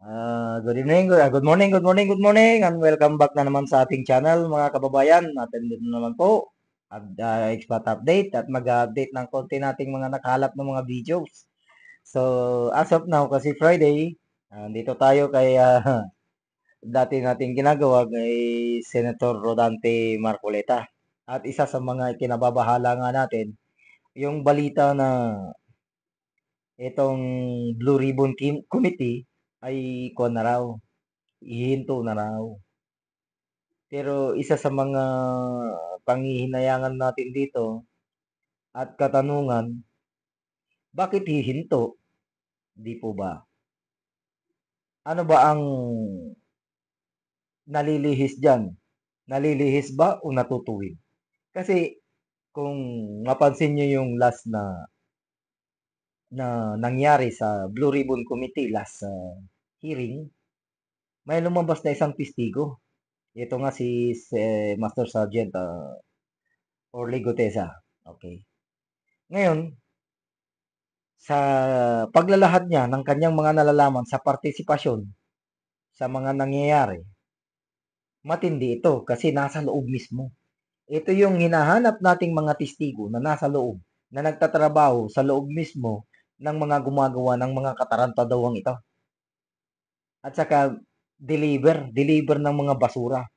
Good morning, and welcome back na naman sa ating channel, mga kababayan. At dito na naman po, expat update at mag-update ng konti nating mga nakahalap ng mga videos. So, as of now, kasi Friday, dito tayo kay dati nating ginagawa kay Senator Rodante Marcoleta. At isa sa mga kinababahala nga natin, yung balita na itong Blue Ribbon Committee ay kuwan na raw, ihinto na raw. Pero isa sa mga panghihinayangan natin dito at katanungan, bakit hihinto? Di po ba? Ano ba ang nalilihis dyan? Nalilihis ba o natutuwid? Kasi kung mapansin nyo yung last na nangyari sa Blue Ribbon Committee last hearing, may lumabas na isang testigo. Ito nga si Master Sergeant Orly Gutesa. Okay. Ngayon, sa paglalahad niya ng kanyang mga nalalaman sa partisipasyon sa mga nangyayari, matindi ito kasi nasa loob mismo. Ito yung hinahanap nating mga testigo na nasa loob, na nagtatrabaho sa loob mismo ng mga gumagawa ng mga katarantadawang ito. At saka deliver ng mga basura.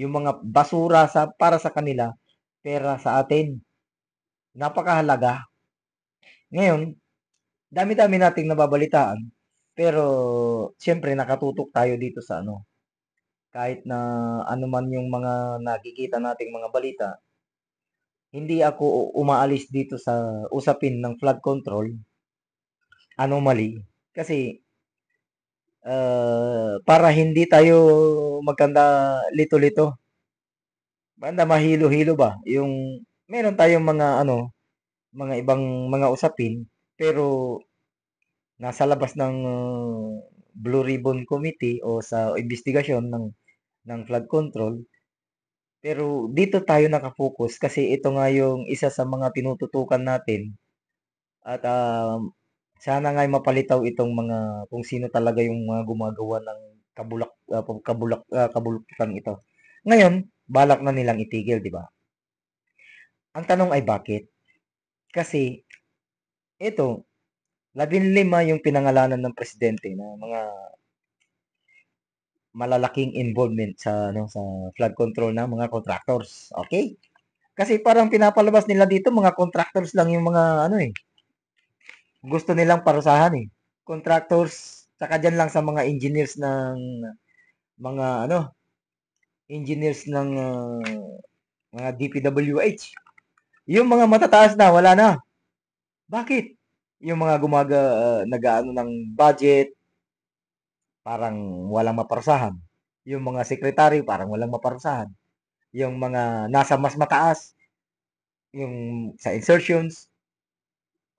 Yung mga basura para sa kanila, pera sa atin. Napakahalaga. Ngayon, dami-dami nating nababalitaan, pero siyempre nakatutok tayo dito sa kahit na ano man yung mga nakikita nating mga balita, hindi ako umaalis dito sa usapin ng flood control anomaly kasi para hindi tayo magkanda lito-lito. Banda mahilo-hilo ba? Yung meron tayong mga mga ibang mga usapin pero nasa labas ng Blue Ribbon Committee o sa investigasyon ng flood control. Pero dito tayo nakafocus kasi ito nga yung isa sa mga tinututukan natin at sana nga mapalitaw itong mga kung sino talaga yung mga gumagawa ng kabulukan ito. Ngayon, balak na nilang itigil, di ba? Ang tanong ay bakit? Kasi ito, 15 yung pinangalanan ng presidente na mga malalaking involvement sa flood control ng mga contractors. Okay? Kasi parang pinapalabas nila dito mga contractors lang yung mga gusto nilang parusahan eh. Contractors, saka dyan lang sa mga engineers ng mga engineers ng mga DPWH. Yung mga matataas na, wala na. Bakit? Yung mga nag-aano ng budget, parang walang maparusahan. Yung mga secretary, parang walang maparusahan. Yung mga nasa mas mataas, yung sa insertions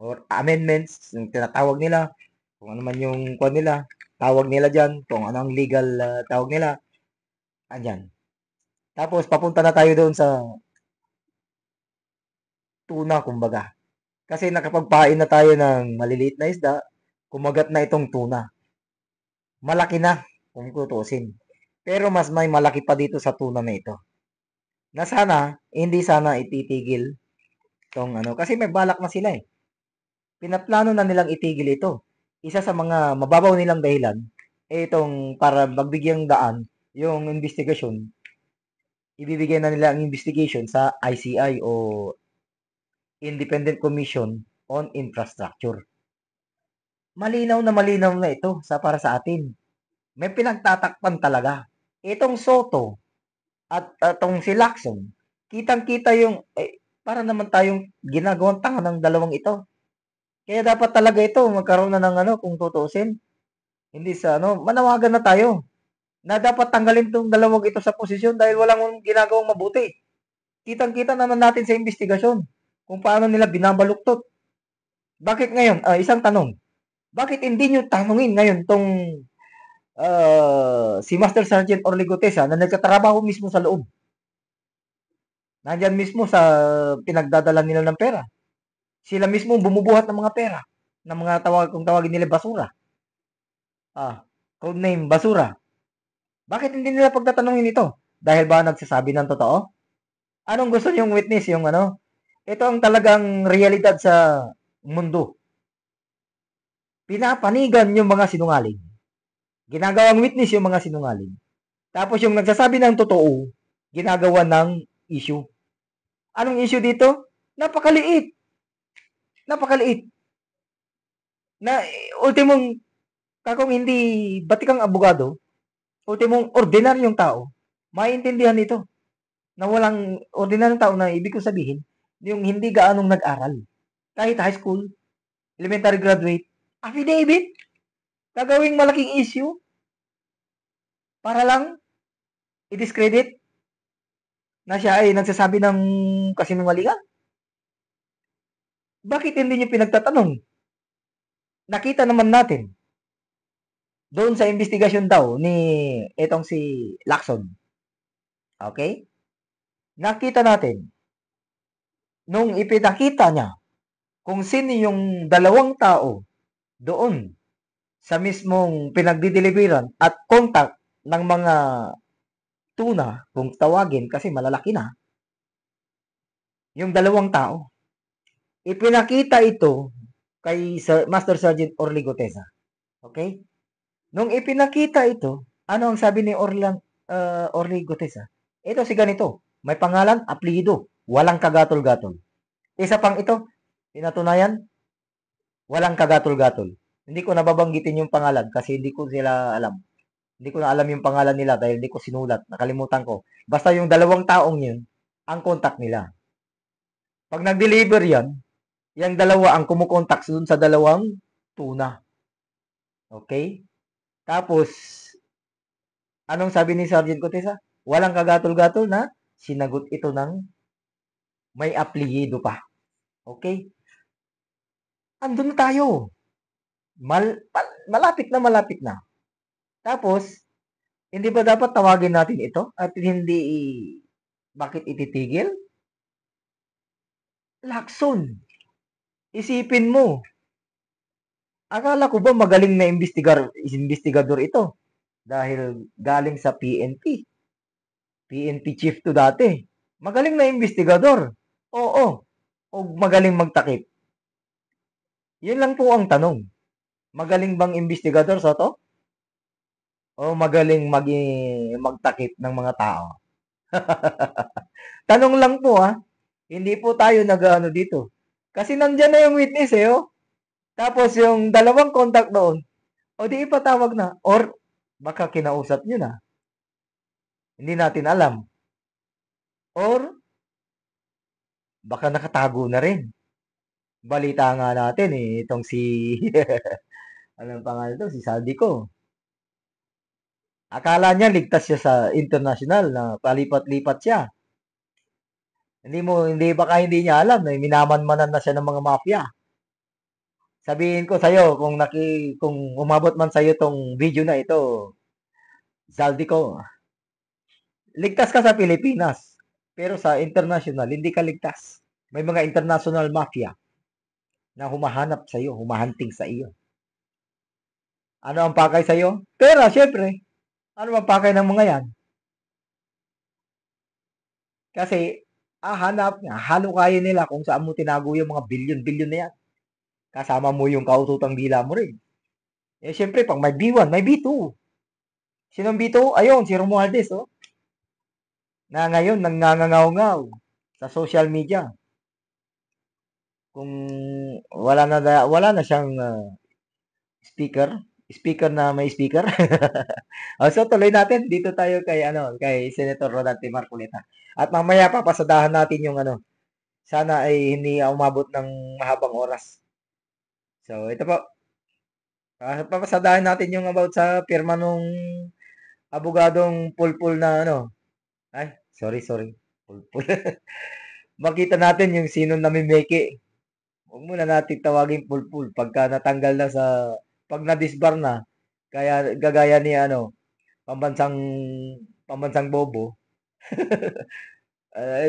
or amendments, yung tinatawag nila, kung ano man yung kwan nila, tawag nila dyan, kung ano ang legal tawag nila, andyan. Tapos, papunta na tayo doon sa tuna, kumbaga. Kasi nakapagpain na tayo ng maliliit na isda, kumagat na itong tuna. Malaki na, kung tutusin. Pero mas may malaki pa dito sa tuna na ito. Na sana, hindi sana ititigil itong kasi may balak na sila eh. Pinaplano na nilang itigil ito. Isa sa mga mababaw nilang dahilan, itong para magbigyang daan, yung investigasyon, ibibigay na nila ang investigation sa ICI o Independent Commission on Infrastructure. Malinaw na ito para sa atin. May pinagtatakpan talaga. Itong Soto at itong si Lacson, kitang-kita yung para naman tayong ginagawang tanga ng dalawang ito. Kaya dapat talaga ito magkaroon na ng kung tutuusin. Hindi sa manawagan na tayo na dapat tanggalin itong dalawang ito sa posisyon dahil walang ginagawang mabuti. Kitang-kita naman natin sa investigasyon kung paano nila binabaluktot. Bakit ngayon? Isang tanong. Bakit hindi nyo tanungin ngayon tong si Master Sergeant Orly Gutesa na nagtatrabaho mismo sa loob? Nandyan mismo sa pinagdadala nila ng pera. Sila mismo bumubuhat ng mga pera, ng mga kung tawagin nila basura. Codename basura. Bakit hindi nila pagtatanungin ito? Dahil ba nagsasabi ng totoo? Anong gusto niyong witness? Yung ano? Ito ang talagang realidad sa mundo. Pinapanigan yung mga sinungaling. Ginagawang witness yung mga sinungaling. Tapos yung nagsasabi ng totoo, ginagawa ng issue. Anong issue dito? Napakaliit. Napakaliit. Na ultimong, kakong hindi batikang abogado, ultimong ordinaryong tao, maintindihan nito na walang ordinaryong tao na ibig ko sabihin, yung hindi gaanong nag-aral. Kahit high school, elementary graduate, affidavit, gagawing malaking issue para lang i-discredit na siya ay nagsasabi ng kasinungalingan. Bakit hindi niyo pinagtatanong? Nakita naman natin doon sa investigasyon daw ni etong si Lacson. Okay? Nakita natin nung ipinakita niya kung sino yung dalawang tao doon sa mismong pinagdideliveran at contact ng mga tuna, kung tawagin kasi malalaki na, yung dalawang tao. Ipinakita ito kay Master Sergeant Orly Gutesa. Okay? Nung ipinakita ito, ano ang sabi ni Orly Gutesa? Ito si ganito, may pangalan, apelyido, walang kagatol-gatol. Isa pang ito, pinatunayan, walang kagatol-gatol. Hindi ko nababanggitin yung pangalan kasi hindi ko sila alam. Hindi ko na alam yung pangalan nila dahil hindi ko sinulat. Nakalimutan ko. Basta yung dalawang taong yun, ang contact nila. Pag nag-deliver yan, yung dalawa ang kumukontak dun sa dalawang tuna. Okay? Tapos, anong sabi ni Sergeant Cotesa? Walang kagatol-gatol na sinagot ito ng may apelyido pa. Okay? Andun na tayo. Malapit na malapit na. Tapos, hindi ba dapat tawagin natin ito at hindi bakit ititigil? Lacson. Isipin mo. Akala ko ba magaling na investigador ito? Dahil galing sa PNP. PNP chief to dati. Magaling na investigador. Oo. O magaling magtakip. Yun lang po ang tanong. Magaling bang investigador, Soto? O magaling magtakip ng mga tao? Tanong lang po ha. Hindi po tayo nag-ano dito. Kasi nandyan na yung witness eh. Oh. Tapos yung dalawang contact doon, o di ipatawag na. Or baka kinausap nyo na. Hindi natin alam. Or baka nakatago na rin. Balita nga natin eh, itong si, anong pangalan ito? Si Saldico. Akala niya ligtas siya sa international na palipat-lipat siya. Hindi niya alam na minamanmanan na siya ng mga mafia. Sabihin ko sa'yo, kung umabot man sa'yo tong video na ito, Saldico, ligtas ka sa Pilipinas. Pero sa international, hindi ka ligtas. May mga international mafia na humahanap sa iyo, humahanting sa iyo. Ano ang pakay sa iyo? Pera, syempre. Ano ang pakay ng mga yan? Kasi, hanap nga, halo kayo nila kung saan mo tinago yung mga bilyon-bilyon na yan. Kasama mo yung kaututang dila mo rin. Eh, syempre, pag may B1, may B2. Sinong B2? Ayun, si Romualdez, oh. Na ngayon, nangangangaw-ngaw sa social media. Kung wala na siyang speaker, speaker na may speaker. So tuloy natin dito tayo kay Senator Rodante Marcoleta. At mamaya papasadahan natin yung sana ay hindi umabot ng mahabang oras. So ito po, papasadahan natin yung about sa pirma nung abogadong pulpul na ay, sorry, pulpul. Makita natin yung sino namimeke. Huwag muna natin tawagin pulpul pagka natanggal na pag na-disbar na, kaya gagaya ni pambansang pambansang bobo.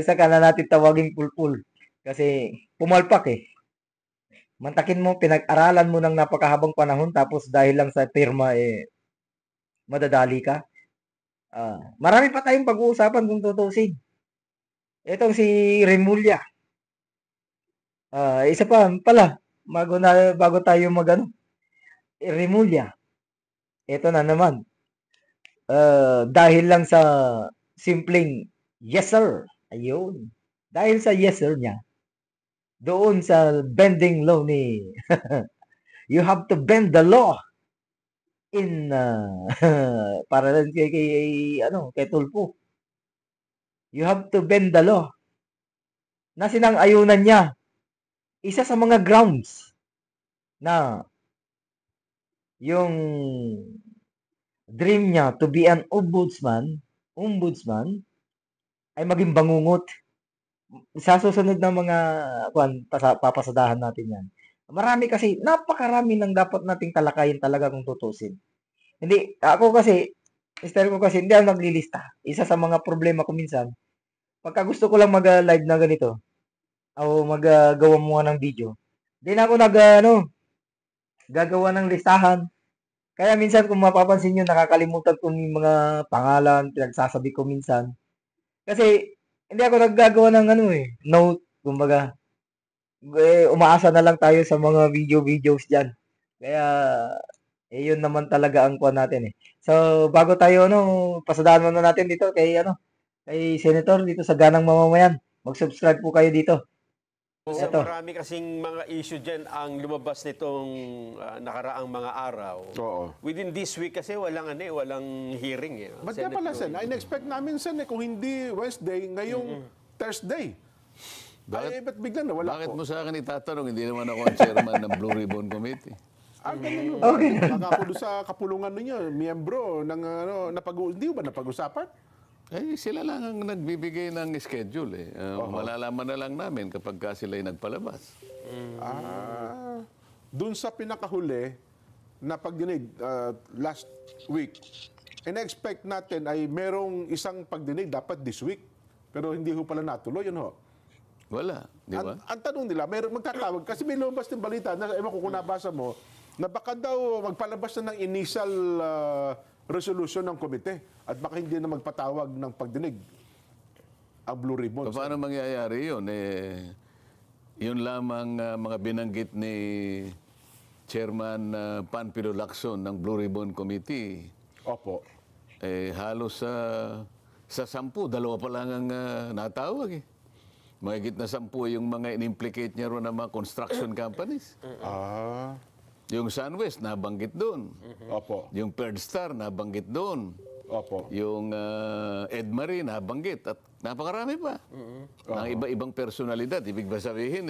Saka na natin tawagin pulpul kasi pumalpak eh. Mantakin mo, pinag-aralan mo ng napakahabang panahon tapos dahil lang sa pirma madadali ka. Marami pa tayong pag-uusapan kung tutusin. Itong si Remulla. Isa pa pala, bago tayo magano, Remulla. Ito na naman. Dahil lang sa simpleng yes sir. Ayun. Dahil sa yes sir niya, doon sa bending law ni you have to bend the law in para lang kay Tulfo. You have to bend the law. Na sinang-ayunan niya. Isa sa mga grounds na yung dream niya to be an ombudsman ay maging bangungot. Sa susunod na mga papasadahan natin yan. Marami kasi, napakarami ng dapat nating talakayin talaga kung tutusin. Hindi, ako kasi, style ko kasi, hindi ako naglilista. Isa sa mga problema ko minsan, pagka gusto ko lang mag-live na ganito, o mag-gawa mo ng video, di na ako gagawa ng listahan. Kaya minsan kung mapapansin nyo, nakakalimutan ko yung mga pangalan, pinagsasabi ko minsan. Kasi, hindi ako naggagawa ng note, kumbaga. Umaasa na lang tayo sa mga videos dyan. Kaya, yun naman talaga ang kuha natin eh. So, bago tayo, pasadahan muna natin dito kay Senator dito sa Ganang Mamamayan. Mag-subscribe po kayo dito. Kasi Eto. marami kasing mga issue dyan ang lumabas nitong nakaraang mga araw. Oo. Within this week kasi walang hearing. Ba't kaya pala, Sen? Ay, na-expect namin, Sen, kung hindi Wednesday, ngayong Thursday. Ba't bigla na? Wala Bakit ko. mo sa akin itatanong? Hindi naman ako ang chairman ng Blue Ribbon Committee. Ganun. Okay. Nakakulo sa kapulungan ninyo, miyembro ng hindi ba napag-usapan? Sila lang ang nagbibigay ng schedule eh. Malalaman na lang namin kapag sila'y nagpalabas. Dun sa pinakahuli na pagdinig last week, in-expect natin ay merong isang pagdinig dapat this week. Pero hindi ho pala natuloy, yun ho. Wala, di ba? Ang tanong nila, magtatawag, kasi may lumabas ng balita, ewan ko kung nabasa mo, na baka daw magpalabas na ng initial resolution ng komite at baka hindi na magpatawag ng pagdinig ang Blue Ribbon. Paano mangyayari yun? Yun lamang mga binanggit ni Chairman Panfilo Lacson ng Blue Ribbon Committee. Opo. Halos sa 10, 2 pa lang ang natawag eh. Mahigit na 10 yung mga in-implicate niya ron ng mga construction companies. Yung SunWest, nabanggit doon. Opo. Yung Perdstar, nabanggit doon. Opo. Yung Edmarie, nabanggit. At napakarami pa. Ng iba-ibang personalidad. Ibig ba sabihin,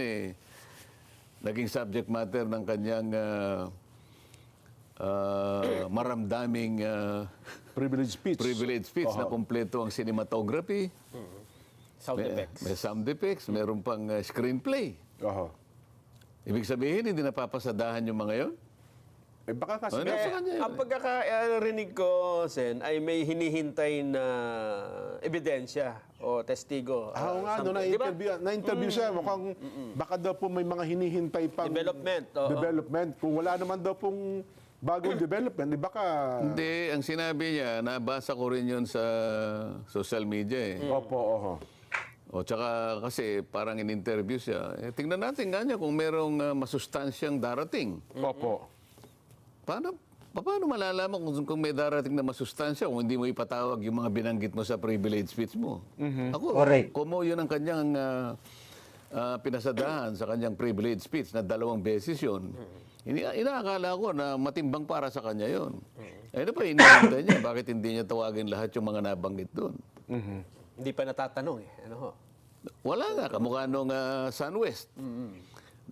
naging subject matter ng kanyang maramdaming Privilege speech. na kumpleto ang cinematography. Sound effects. May sound effects, meron pang screenplay. Oho. Ibig sabihin, hindi napapasadahan yung mga yon? Baka kasi... Sa kanya yun Ang pagkakarinig ko, Sen, ay may hinihintay na ebidensya o testigo. Oo nga, na-interview siya. Mukhang baka daw po may mga hinihintay pang... Development, oo. Development. Kung wala naman daw pong bagong development, baka... Hindi, ang sinabi niya, nabasa ko rin yun sa social media eh. Opo, oho. O tsaka kasi parang in-interview siya. Tingnan natin nga niya kung merong masustansyang darating. Opo. Paano malalaman kung may darating na masustansya kung hindi mo ipatawag yung mga binanggit mo sa privilege speech mo? Ako, Correct. kumo yun ang kanyang pinasadahan sa kanyang privilege speech na 2 beses yun. Inaakala ko na matimbang para sa kanya yun. Ano pa hinihintay niya? Bakit hindi niya tawagin lahat yung mga nabanggit doon? Hindi pa natatanong eh. Ano ho? Wala nga. Kamukha nung SunWest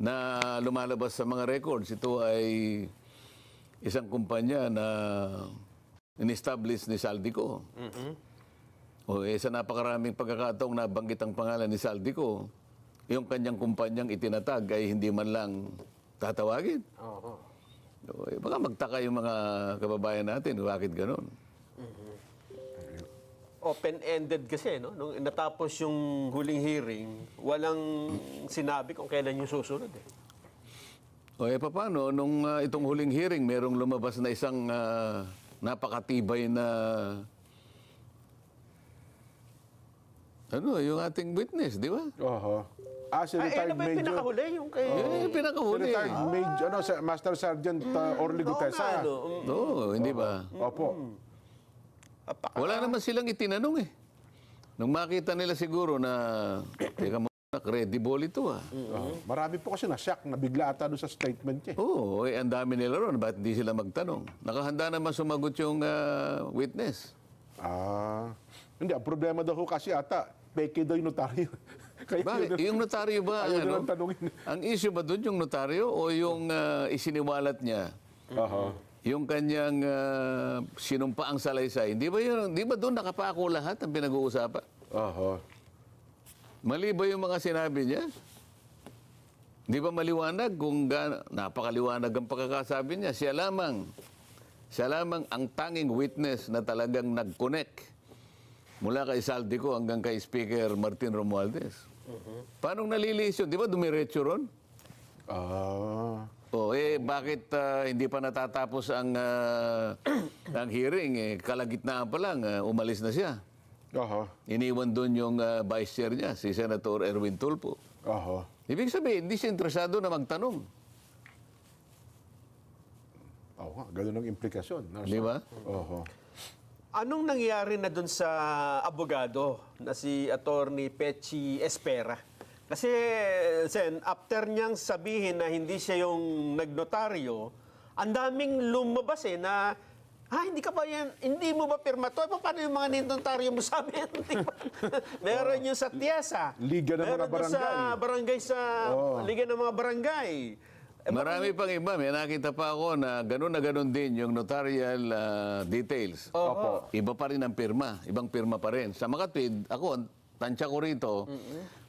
na lumalabas sa mga records. Ito ay isang kumpanya na in-establish ni Saldico. Sa napakaraming pagkakataong nabanggit ang pangalan ni Saldico, yung kanyang kumpanyang itinatag ay hindi man lang tatawagin. Baka magtaka yung mga kababayan natin, bakit ganon? Open-ended kasi, no? Nung natapos yung huling hearing, walang sinabi kung kailan yung susunod eh. Paano? Nung itong huling hearing, merong lumabas na isang napakatibay na yung ating witness, di ba? Oho. Si Ay, retired ano ba yung Major. pinakahuli? Yung kay... Yung pinakahuli. Retired Major, Master Sergeant Orly Oo nga, Gutesa. ano. Oo, hindi ba? Opo. Wala naman silang itinanong eh. Nung makita nila siguro na, teka mo, credible ito ah. Marami po kasi na-shock, nabigla ata doon sa statement niya. Oo, ang dami nila ron. Ba't hindi sila magtanong? Nakahanda naman sumagot yung witness. Hindi, ang problema daw ho kasi ata, peke daw yung notaryo. Kaya Bakit? yun, Yung notaryo ba? ayaw nilang tanungin. Ang issue ba doon yung notaryo o yung isiniwalat niya? Oho. Yung kanyang sinumpaang salaysay. Di ba doon nakapako lahat ang pinag-uusapan? Oho. Mali ba yung mga sinabi niya? Di ba maliwanag kung napakaliwanag ang pagkakasabi niya? Siya lamang ang tanging witness na talagang nag-connect mula kay Saldico hanggang kay Speaker Martin Romualdez. Paano nalilihis yun? Di ba dumiretso ron? Bakit hindi pa natatapos ang hearing? Kalagitnaan pa lang, umalis na siya. Oho. Iniwan doon yung vice chair niya, si Senator Erwin Tulfo. Oho. Ibig sabihin, hindi siya interesado na magtanong. Oo nga, ganun ang implikasyon. Di ba? Oho. Anong nangyari na dun sa abogado na si Attorney Pechi Espera? Kasi, Sen, after niyang sabihin na hindi siya yung nagnotaryo, ang daming lumabas na, hindi ka ba yan, hindi mo ba pirma to? Paano yung mga ninontaryo mo sabi? Meron yung sa Tiesa. Liga ng mga Meron dun sa barangay Liga ng mga barangay. Marami pang iba. May nakita pa ako na gano'n din yung notarial details. Opo. Iba pa rin ang pirma. Ibang pirma pa rin. Sa Makatwid, ako, tansya ko rito,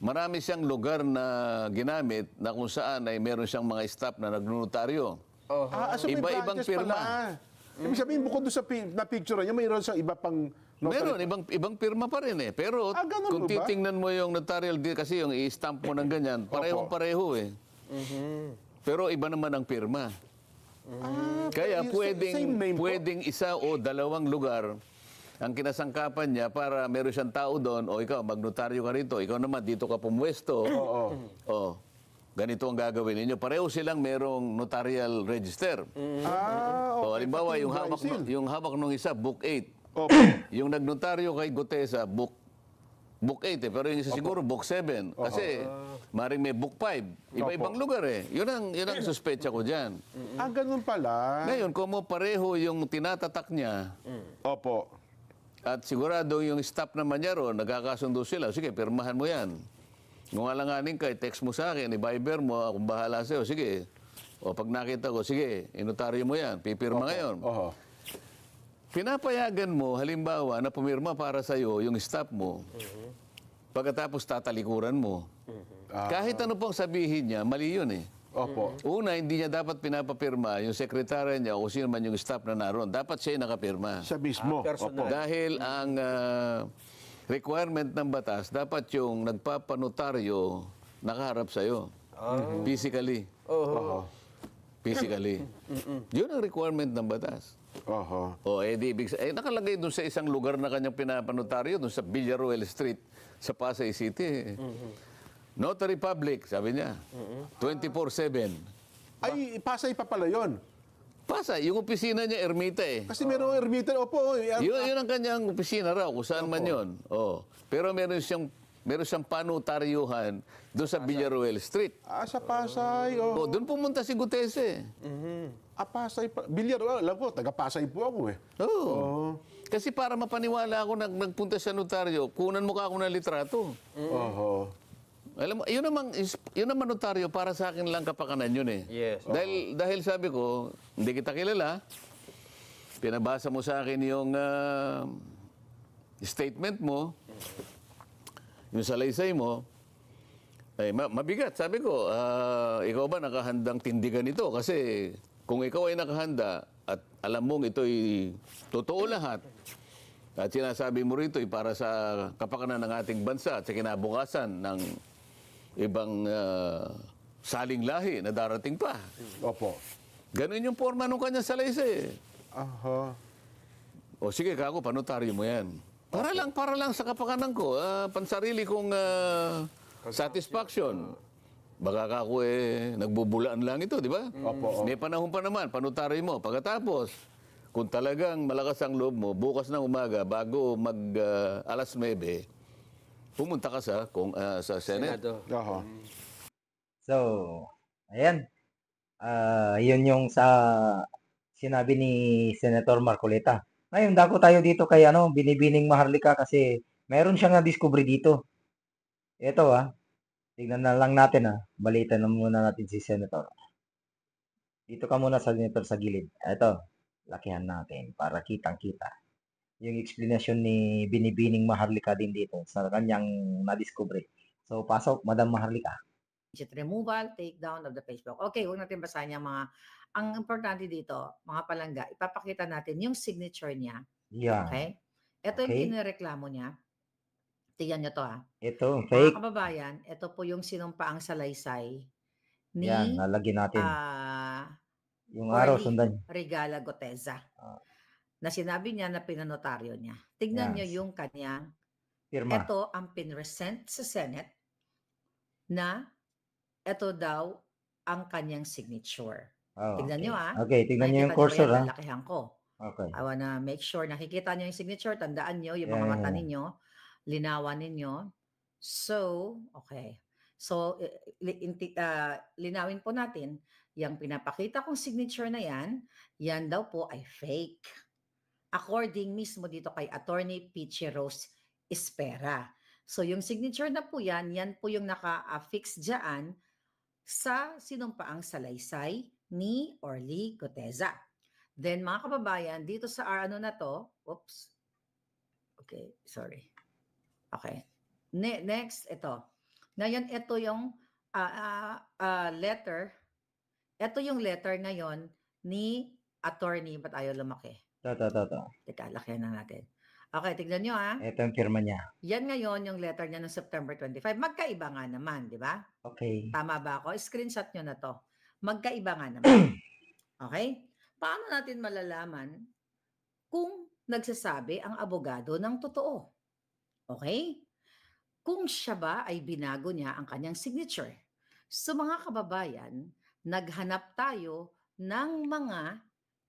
marami siyang lugar na ginamit na kung saan ay meron siyang mga staff na nagnotaryo. So may Iba-ibang branches pirma. pala. Ibig sabihin, bukod doon sa na picture niya, mayroon siyang iba pang Meron, ibang pirma pa rin eh. Pero ganun kung ba? titingnan mo yung notarial deal, kasi yung i-stamp mo ng ganyan, parehong-pareho eh. Pero iba naman ang pirma. Kaya same name po? pwedeng isa o dalawang lugar ang kinasangkapan niya para meron siyang tao doon, o ikaw, magnotaryo ka rito, ikaw naman dito ka pumwesto. O, ganito ang gagawin ninyo. Pareho silang merong notarial register. O, halimbawa, yung hawak nung isa, Book 8. Opo. Yung nagnotaryo kay Gutesa, Book 8 eh. Pero yung isa siguro, Book 7. Kasi, maring may Book 5. Iba-ibang lugar eh. Yun ang suspecha ko dyan. Ganun pala. Ngayon, kung mo pareho yung tinatatak niya, Opo. at sigurado yung staff naman niya ron, nagkakasundo sila, sige, pirmahan mo yan. Kung alanganin ka, text mo sa akin, i-Viber mo, akong bahala sa'yo, sige. O pag nakita ko, sige, inotaryo mo yan, pipirma ngayon. Oho. Pinapayagan mo, halimbawa, na pumirma para sa'yo yung staff mo, pagkatapos tatalikuran mo. Kahit ano pang sabihin niya, mali yun eh. Opo. Una, hindi niya dapat pinapapirma yung sekretary niya o sino man yung staff na naroon. Dapat siya yung nakapirma. Siya mismo. personal. Opo. Dahil ang requirement ng batas, dapat yung nagpapanotaryo nakaharap sa'yo. Physically. Oho. Physically. Yun ang requirement ng batas. Oho. Nakalagay doon sa isang lugar na kanyang pinapanotaryo, doon sa Villaruel Street, sa Pasay City. Notary Public, sabi niya. 24/7. Ay, Pasay pa pala yun. Pasay, yung opisina niya, Ermita eh. Kasi merong ermita. Opo. Yun ang kanyang opisina raw, kung saan man yun. Oh. Pero meron siyang panutaryuhan doon sa Villaruel Street. Sa Pasay. Oh, doon pumunta si Gutese. Pasay pa. Bilyar. Alam ko, taga-Pasay po ako eh. Oo. Kasi para mapaniwala ako nagpunta sa notaryo, kunan mo ka ako ng litrato. Oho. Alam mo, yun naman notaryo, para sa akin lang kapakanan yun eh. Yes. Dahil sabi ko, hindi kita kilala, pinabasa mo sa akin yung statement mo, yung salaysay mo, ay mabigat. Sabi ko, ikaw ba nakahandang tindigan ito? Kasi kung ikaw ay nakahanda at alam mong ito'y totoo lahat, at sinasabi mo rito ay para sa kapakanan ng ating bansa at sa kinabukasan ng ibang saling lahi na darating pa. Opo. Ganun yung forma nung kanyang salaysay. Aha. O sige, kako, panotaryo mo yan. Para lang sa kapakanan ko, pansarili kong satisfaction. Baka kako nagbubulaan lang ito, di ba? Opo. May panahon pa naman, panutaryo mo. Pagkatapos, kung talagang malakas ang loob mo, bukas ng umaga, bago alas 9, pumunta ka sa Senate. Senado. Aha. So, ayan. Yun yung sa sinabi ni Senator Marcoleta. Ngayon, dako tayo dito kay Binibining Maharlika kasi meron siyang na-discovery dito. Ito tignan na lang natin balita na muna natin si Senator. Dito ka muna sa Senator sa gilid. Ito, lakihan natin para kitang-kita. Yung explanation ni Binibining Maharlika din dito sa kanyang na-discovery. So, pasok, Madam Maharlika. Removal, takedown of the Facebook. Okay, huwag natin basahin yung mga, ang importante dito, mga palangga, ipapakita natin yung signature niya. Yan. Okay? Ito yung Okay. kinireklamo niya. Tingnan nyo to Ito, Mga fake. kababayan, ito po yung sinumpaang salaysay ni Yan, nalagyan natin. Yung araw, Orly sundan. Regala Goteza. Ah. Na sinabi niya na pinanotaryo niya. Tignan nyo Yes. yung kanyang, Pirma. ito ang pinresent sa Senate na ito daw ang kanyang signature. Oh, Tignan nyo Okay, tignan nyo yung Nakikita cursor nyo ba yan? Lalakihan ko. Okay. I wanna make sure nakikita nyo yung signature. Tandaan nyo yung mga Yeah. mata ninyo. Linawan ninyo. So, okay. So, linawin po natin, yung pinapakita kong signature na yan daw po ay fake. According mismo dito kay Attorney Peachy Rose Espera. So, yung signature na po yan po yung naka-affix dyan sa sinumpaang salaysay ni Orly Goteza. Then, mga kababayan, dito sa na to, oops. Okay, sorry. Okay. Next, ito. Ngayon, ito yung letter. Ito yung letter ngayon ni attorney. Ba't ayaw lumaki? Ito. Teka, lakihan na natin. Okay, tignan nyo Ito yung firma niya. Yan ngayon yung letter niya ng September 25. Magkaiba nga naman, di ba? Okay. Tama ba ako? Screenshot nyo na to. Magkaiba nga naman. Okay? Paano natin malalaman kung nagsasabi ang abogado ng totoo? Okay? Kung siya ba ay binago niya ang kanyang signature. So mga kababayan, naghanap tayo ng mga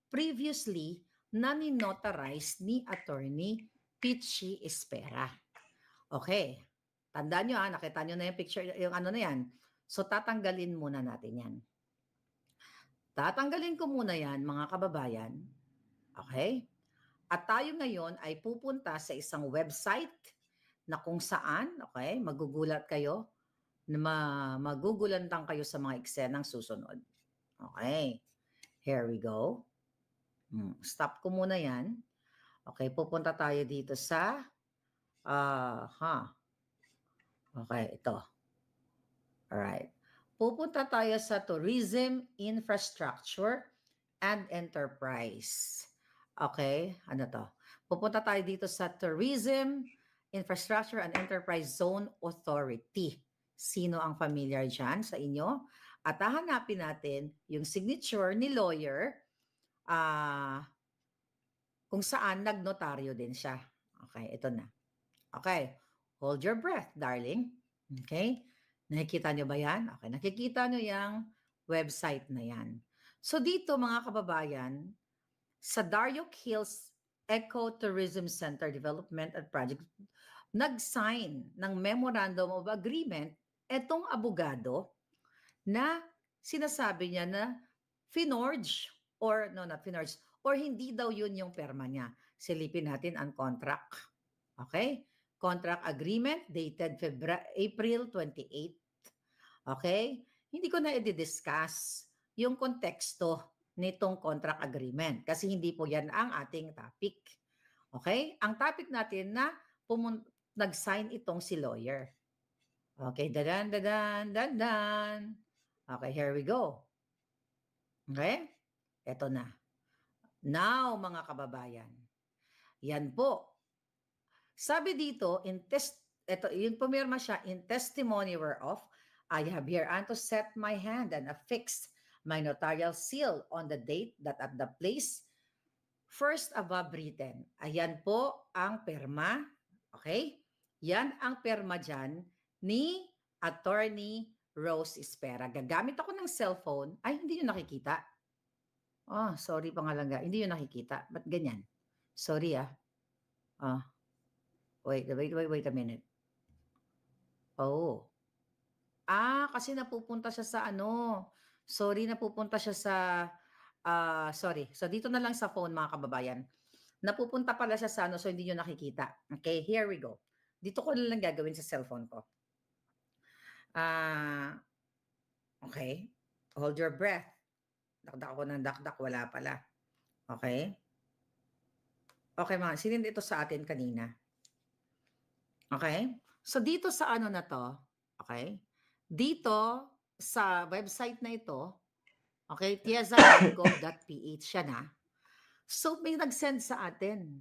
previously na ninotarize ni Attorney Peachy Espera. Okay. Tandaan nyo nakita nyo na yung picture, yung na yan. So tatanggalin muna natin yan. Tatanggalin ko muna yan, mga kababayan. Okay? At tayo ngayon ay pupunta sa isang website na kung saan, okay, magugulat kayo, magugulantang kayo sa mga eksenang susunod. Okay. Here we go. Stop ko muna yan. Okay, pupunta tayo dito sa, okay, ito. Alright. Pupunta tayo sa Tourism, Infrastructure, and Enterprise. Okay, ano to? Pupunta tayo dito sa Tourism, Infrastructure, and Enterprise Zone Authority. Sino ang familiar dyan sa inyo? At hahanapin natin yung signature ni lawyer, kung saan nagnotaryo din siya. Okay, ito na. Okay, hold your breath, darling. Okay, nakikita nyo ba yan? Okay, nakikita nyo yung website na yan. So dito mga kababayan, sa Darioc Hills Eco-Tourism Center Development and Project, nag-sign ng Memorandum of Agreement etong abogado na sinasabi niya na finorge or no, not finorge, or hindi daw yun yung perma niya. Silipin natin ang contract. Okay? Contract agreement dated April 28. Okay? Hindi ko na i-discuss yung konteksto nitong contract agreement kasi hindi po yan ang ating topic. Okay? Ang topic natin na nag-sign itong si lawyer. Okay, dadan. Okay, here we go. Okay? Ito na. Now, mga kababayan, yan po. Sabi dito, ito, yung pumirma siya, in testimony whereof, I have hereunto set my hand and affixed my notarial seal on the date that at the place First above written. Ayan po ang perma. Okay? Yan ang perma dyan ni Attorney Rose Espera. Gagamit ako ng cellphone. Ay, hindi nyo nakikita. Oh, sorry pangalaga. Hindi nyo nakikita. Ba't ganyan? Sorry Ah, wait a minute. Oh. Kasi napupunta siya sa ano. Sorry, napupunta siya sa sorry. So dito na lang sa phone mga kababayan. Napupunta pala siya sa ano, so hindi niyo nakikita. Okay, here we go. Dito ko na lang gagawin sa cellphone ko. Okay. Hold your breath. Dakdak ako ng dakdak, wala pala. Okay? Okay mga, sinend ito sa atin kanina. Okay? So dito sa ano na to, okay? Dito sa website na ito, okay, tiesa.gov.ph siya na. So may nag-send sa atin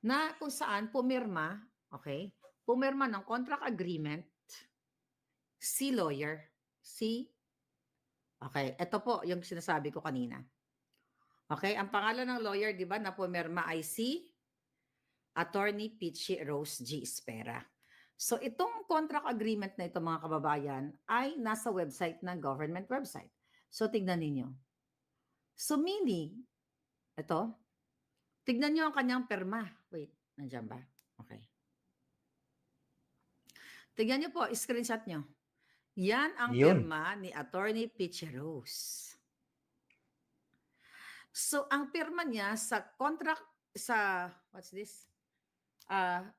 na kung saan pumirma, okay? Pumirma ng contract agreement si lawyer, okay, ito po yung sinasabi ko kanina. Okay, ang pangalan ng lawyer, di ba, na pumirma ay si Attorney Peachy Rose G. Espera. So itong contract agreement na ito mga kababayan ay nasa website ng government website. So tignan ninyo. So meaning, ito, tignan nyo ang kanyang perma. Wait, nandiyan ba? Okay. Tignan nyo po, screenshot nyo. Yan ang perma ni Attorney Peachy Rose. So ang perma niya sa contract, sa, what's this? Ang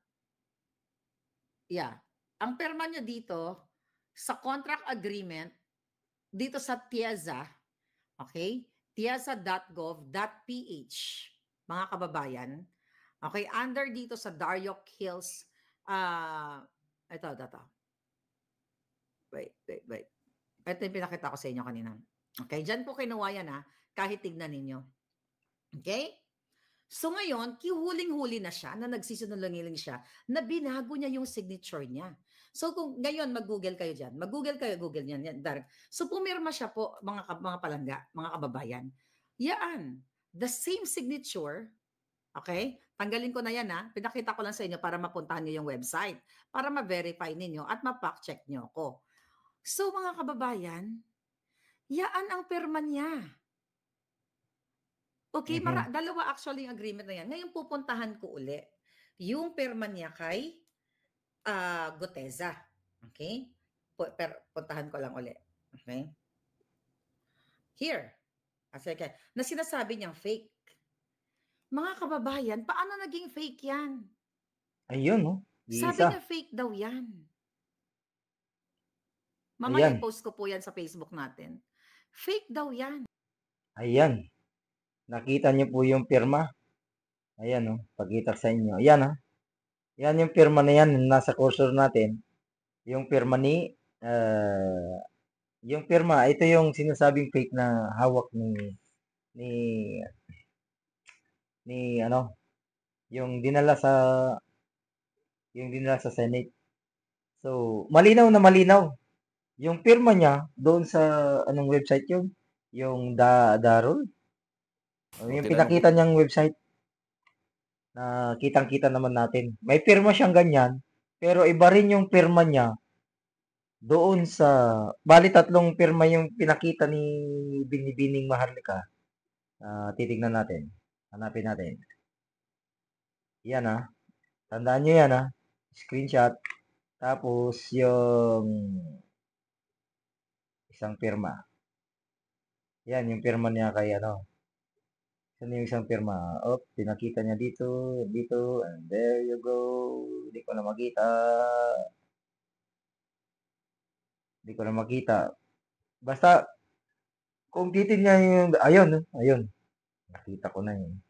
perma niya dito sa contract agreement dito sa TIEZA, okay? tiesa.gov.ph, mga kababayan. Okay, under dito sa Darioc Hills, ito. Wait. Ito yung pinakita ko sa inyo kanina. Okay, dyan po kinuha yan kahit tignan ninyo. Okay? So ngayon, huling-huli na siya, na nagsisinungaling siya, na binago niya yung signature niya. So kung ngayon mag-Google kayo dyan, Google niyan. So pumirma siya po, mga palangga, mga kababayan. Yan, the same signature, okay? Tanggalin ko na yan pinakita ko lang sa inyo para mapuntahan niyo yung website, para ma-verify ninyo at ma-fact check niyo ako. So mga kababayan, yan ang perma niya. Okay, dalawa actually yung agreement na yan. Ngayon pupuntahan ko uli yung perma niya kay Guteza. Okay? Puntahan ko lang uli. Okay? Here. Na sinasabi niyang fake. Mga kababayan, paano naging fake yan? Ayun, Sabi niya fake daw yan. Mamaya i-post ko po yan sa Facebook natin. Fake daw yan. Ayan. Nakita niyo po yung pirma. Ayan, pagkita sa inyo. Ayan, yan yung pirma na yan, nasa cursor natin. Yung pirma yung pirma, ito yung sinasabing fake na hawak yung dinala sa Senate. So, malinaw na malinaw. Yung pirma niya doon sa anong website yun? Yung Darul. Yung pinakita niyang website na kitang-kita naman natin. May pirma siyang ganyan, pero iba rin yung pirma niya doon sa, bali tatlong pirma yung pinakita ni Binibining Maharlika. Titignan natin. Hanapin natin. Yan Tandaan nyo yan Screenshot. Tapos yung isang pirma. Yan yung pirma niya kay Saan yung isang pirma? Pinakita niya dito, and there you go. Hindi ko na makita. Basta, kung titignan nyo yung, ayun. Nakita ko na yun.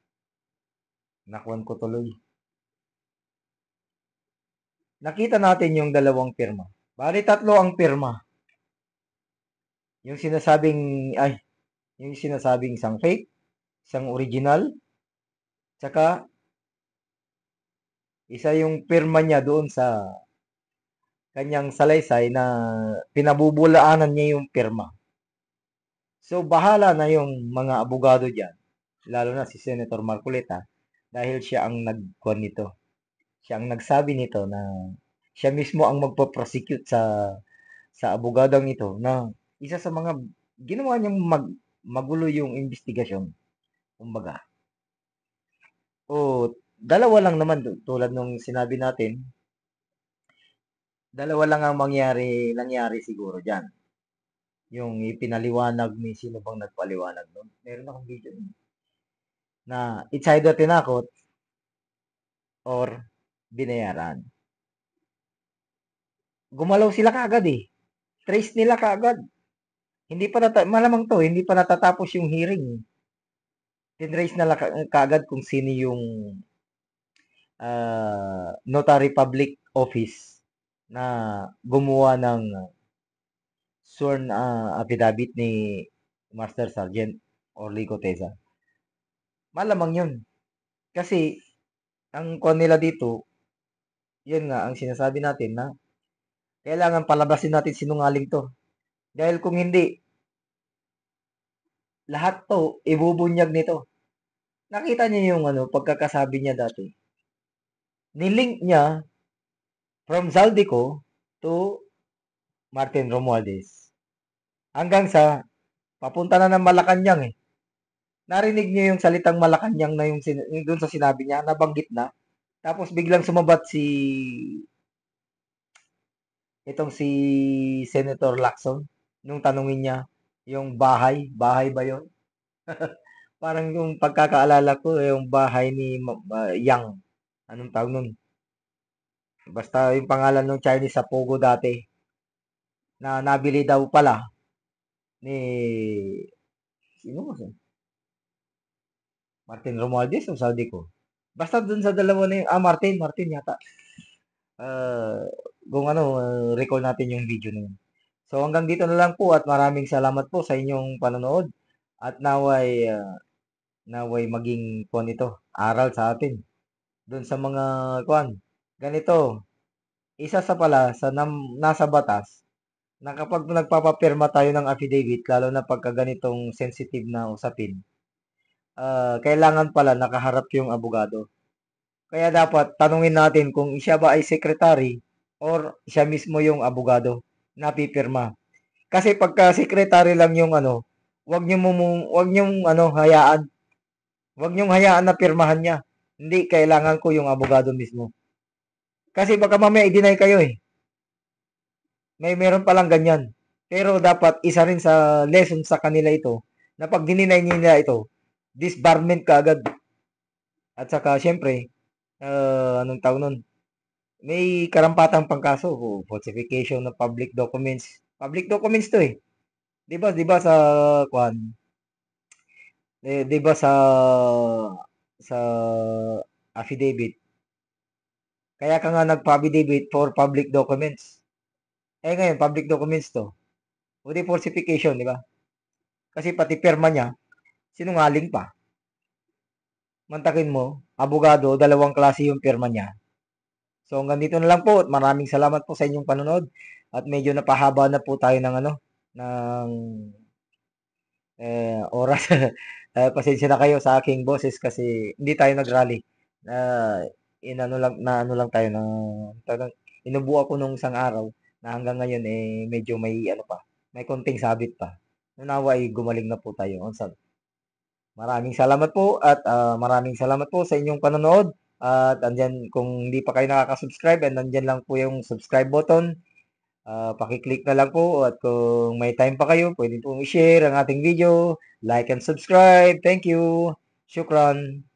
Nakuhan ko tuloy. Nakita natin yung dalawang pirma. Bali, tatlo ang pirma. Yung sinasabing isang fake, isang original, tsaka isa yung pirma niya doon sa kanyang salaysay na pinabubulaanan niya yung pirma. So, bahala na yung mga abogado dyan lalo na si Senator Marcoleta, dahil siya ang nagkuhan nito. Siya ang nagsabi nito na siya mismo ang magpo-prosecute sa abogadong ito na isa sa mga ginawa niyang magulo yung investigasyon. Kumbaga. O dalawa lang naman tulad nung sinabi natin, dalawa lang ang nangyari siguro diyan. Yung ipinaliwanag ni sino bang nagpaliwanag doon. Meron akong video nun, na it's either tinakot or binayaran. Gumalaw sila kaagad eh. Trace nila kaagad. Hindi pa malamang to, hindi pa natatapos yung hearing. Tinrace nila kaagad kung sino yung notary public office na gumawa ng sworn affidavit ni Master Sergeant Orly Coteza. Malamang yun. Kasi, ang kon nila dito, yun nga, ang sinasabi natin na kailangan palabasin natin sinungaling to. Dahil kung hindi, lahat to, ibubunyag nito. Nakita niyo yung pagkakasabi niya dati. Nilink niya from Zaldico to Martin Romualdez. Hanggang sa papunta na ng Malacanang eh. Narinig niyo yung salitang Malacanang na yung doon sa sinabi niya, nabanggit na. Tapos biglang sumabat itong si Senator Lacson nung tanungin niya yung bahay ba yon? Parang yung pagkakaalala ko yung bahay ni Yang. Anong tawag nun? Basta yung pangalan ng Chinese sa Pogo dati na nabili daw pala ni sino ba? Martin Romualdez o Zaldico? Basta dun sa dalawa na yung, Martin yata. Kung recall natin yung video na yun. So hanggang dito na lang po at maraming salamat po sa inyong panonood at naway maging aral sa atin. Doon sa mga ganito, isa sa pala sa nasa batas na kapag nagpapapirma tayo ng affidavit, lalo na pagka ganitong sensitive na usapin, kailangan pala nakaharap yung abogado. Kaya dapat tanungin natin kung siya ba ay secretary or siya mismo yung abogado na pipirma. Kasi pagka secretary lang yung wag niyo hayaan. Wag niyo hayaan na pirmahan niya. Hindi, kailangan ko yung abogado mismo. Kasi baka mamaya i-deny kayo eh. Meron palang ganyan. Pero dapat isa rin sa lesson sa kanila ito na pag dininay nila ito, disbarment ka agad. At saka syempre, anong tawag nun? May karampatang pangkaso o falsification ng public documents. Public documents to eh. 'Di ba sa di ba sa affidavit. Kaya ka nga nagpa-affidavit for public documents. Ngayon, public documents to. O di falsification, di ba? Kasi pati pirma niya, sinungaling pa. Mantakin mo, abogado, dalawang klase yung pirma niya. So hanggang dito na lang po at maraming salamat po sa inyong panonood at medyo napahaba na po tayo ng ng oras. Pasensya na kayo sa aking boses kasi hindi tayo nag-rally. Ano lang tayo na inubuan ko nung isang araw na hanggang ngayon medyo may konting sabit pa. Nawa ay gumaling na po tayo. Maraming salamat po at maraming salamat po sa inyong panonood. At andyan, kung hindi pa kayo nakaka-subscribe, andyan lang po yung subscribe button. Paki-click na lang po at kung may time pa kayo, pwede po i-share ang ating video, like and subscribe. Thank you. Shukran.